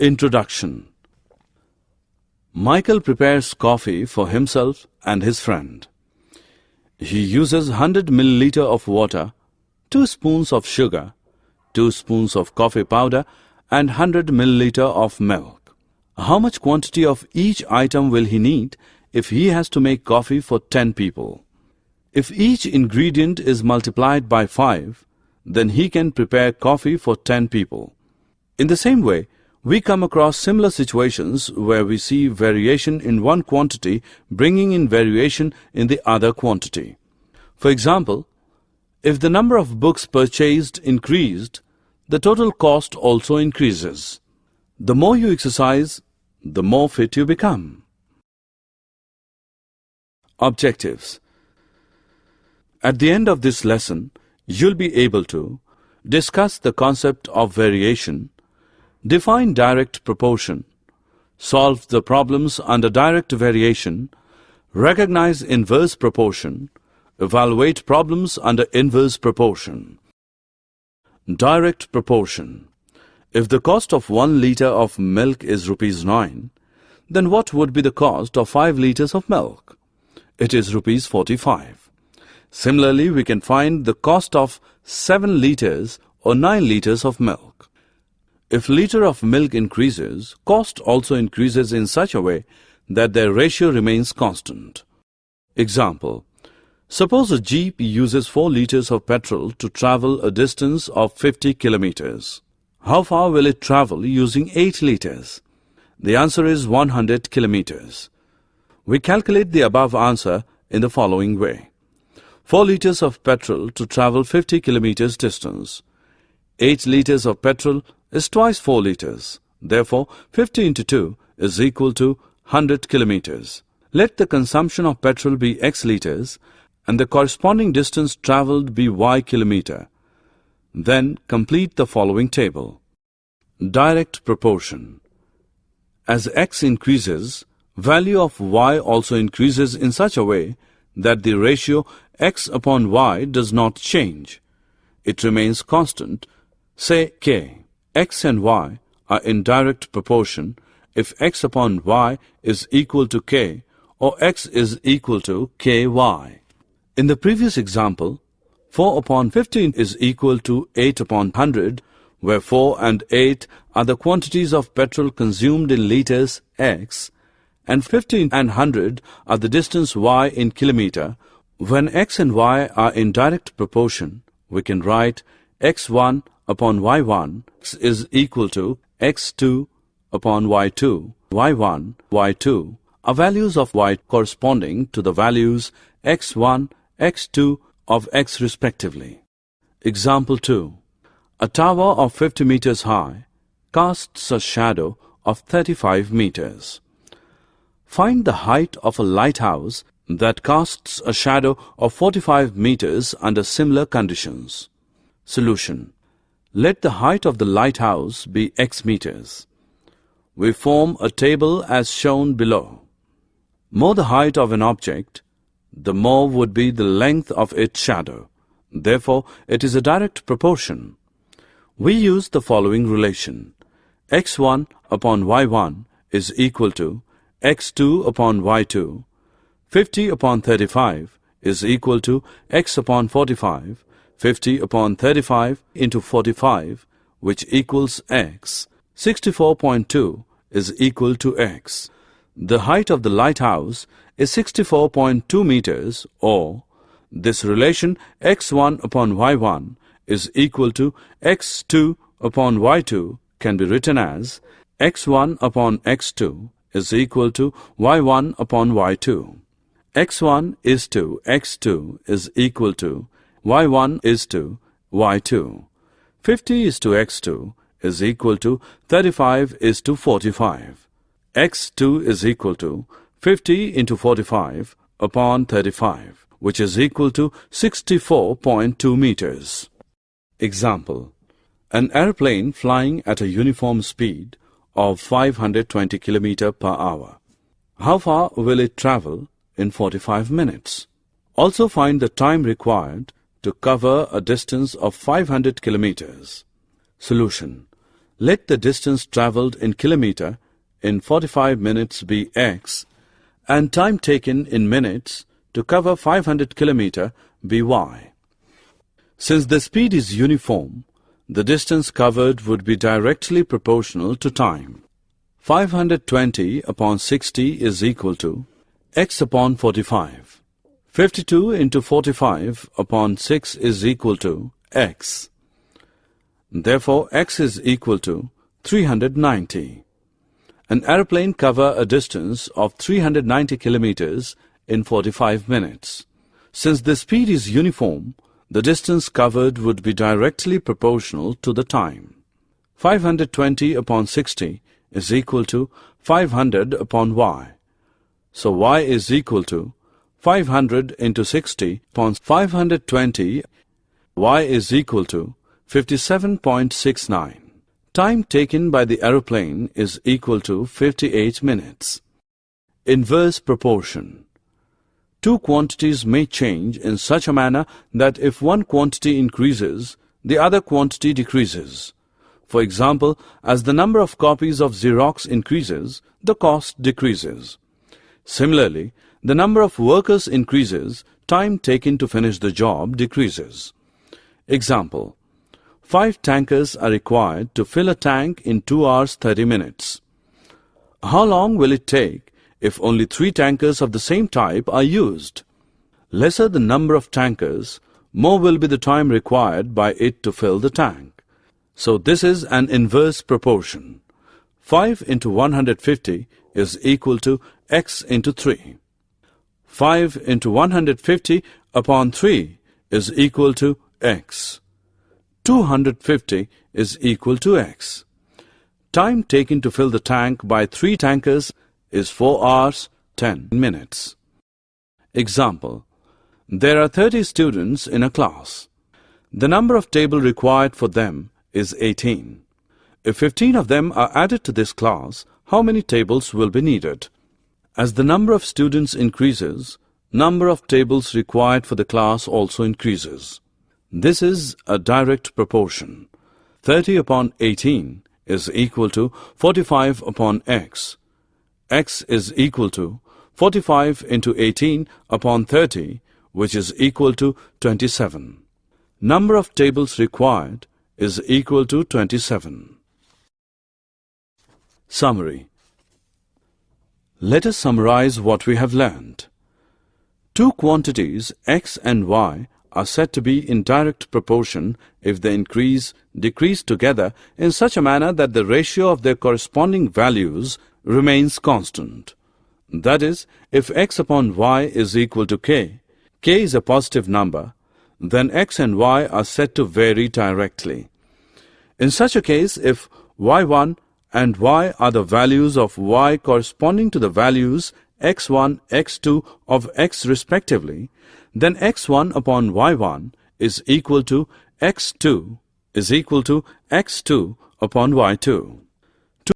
Introduction. Michael prepares coffee for himself and his friend. He uses 100 milliliter of water, 2 spoons of sugar, 2 spoons of coffee powder and 100 milliliter of milk. How much quantity of each item will he need if he has to make coffee for 10 people? If each ingredient is multiplied by 5, then he can prepare coffee for 10 people. In the same way, we come across similar situations where we see variation in one quantity bringing in variation in the other quantity. For example, if the number of books purchased increased, the total cost also increases. The more you exercise, the more fit you become. Objectives. At the end of this lesson, you'll be able to discuss the concept of variation, define direct proportion, solve the problems under direct variation, recognize inverse proportion, evaluate problems under inverse proportion. Direct proportion. If the cost of 1 liter of milk is ₹9, then what would be the cost of 5 liters of milk? It is ₹45. Similarly, we can find the cost of 7 liters or 9 liters of milk. If liter of milk increases, cost also increases in such a way that their ratio remains constant. Example. Suppose a jeep uses 4 liters of petrol to travel a distance of 50 kilometers. How far will it travel using 8 liters? The answer is 100 kilometers. We calculate the above answer in the following way. 4 liters of petrol to travel 50 kilometers distance. 8 liters of petrol is twice 4 liters. Therefore, 50 into 2 is equal to 100 kilometers. Let the consumption of petrol be X liters and the corresponding distance travelled be Y kilometer. Then complete the following table. Direct proportion. As X increases, value of Y also increases in such a way that the ratio X upon Y does not change. It remains constant, say K. X and Y are in direct proportion if X upon Y is equal to K or X is equal to KY. In the previous example, 4 upon 15 is equal to 8 upon 100, where 4 and 8 are the quantities of petrol consumed in liters X, and 15 and 100 are the distance Y in kilometer. When X and Y are in direct proportion, we can write X1 upon Y1 is equal to X2 upon Y2. Y1, Y2 are values of Y corresponding to the values X1, X2 of X respectively. Example 2. A tower of 50 meters high casts a shadow of 35 meters. Find the height of a lighthouse that casts a shadow of 45 meters under similar conditions. Solution. Let the height of the lighthouse be X meters. We form a table as shown below. More the height of an object, the more would be the length of its shadow. Therefore, it is a direct proportion. We use the following relation. X1 upon Y1 is equal to X2 upon Y2. 50 upon 35 is equal to X upon 45. 50 upon 35 into 45, which equals X. 64.2 is equal to X. The height of the lighthouse is 64.2 meters, or this relation X1 upon Y1 is equal to X2 upon Y2 can be written as X1 upon X2 is equal to Y1 upon Y2. X1 is to X2 is equal to Y1 is to Y2. 50 is to X2 is equal to 35 is to 45. X2 is equal to 50 into 45 upon 35, which is equal to 64.2 meters. Example. An airplane flying at a uniform speed of 520 km per hour. How far will it travel in 45 minutes? Also find the time required to cover a distance of 500 kilometers. Solution. Let the distance travelled in kilometre in 45 minutes be x and time taken in minutes to cover 500 kilometre be y. Since the speed is uniform, the distance covered would be directly proportional to time. 520 upon 60 is equal to x upon 45. 52 into 45 upon 6 is equal to x. Therefore, x is equal to 390. An aeroplane cover a distance of 390 kilometers in 45 minutes. Since the speed is uniform, the distance covered would be directly proportional to the time. 520 upon 60 is equal to 500 upon y. So y is equal to 500 into 60 upon 520. Y is equal to 57.69. Time taken by the aeroplane is equal to 58 minutes. Inverse proportion. Two quantities may change in such a manner that if one quantity increases, the other quantity decreases. For example, as the number of copies of Xerox increases, the cost decreases. Similarly, the number of workers increases, time taken to finish the job decreases. Example: 5 tankers are required to fill a tank in 2 hours 30 minutes. How long will it take if only 3 tankers of the same type are used? Lesser the number of tankers, more will be the time required by it to fill the tank. So this is an inverse proportion. 5 into 150 is equal to x into 3. 5 into 150 upon 3 is equal to x. 250 is equal to x. Time taken to fill the tank by 3 tankers is 4 hours 10 minutes. Example: there are 30 students in a class. The number of tables required for them is 18. If 15 of them are added to this class, how many tables will be needed? As the number of students increases, number of tables required for the class also increases. This is a direct proportion. 30 upon 18 is equal to 45 upon x. X is equal to 45 into 18 upon 30, which is equal to 27. Number of tables required is equal to 27. Summary. Let us summarize what we have learned. Two quantities x and y are said to be in direct proportion if they decrease together in such a manner that the ratio of their corresponding values remains constant. That is, if x upon y is equal to k is a positive number, then x and y are said to vary directly. In such a case, if y1 and y are the values of y corresponding to the values x1, x2 of x respectively, then x1 upon y1 is equal to x2 upon y2.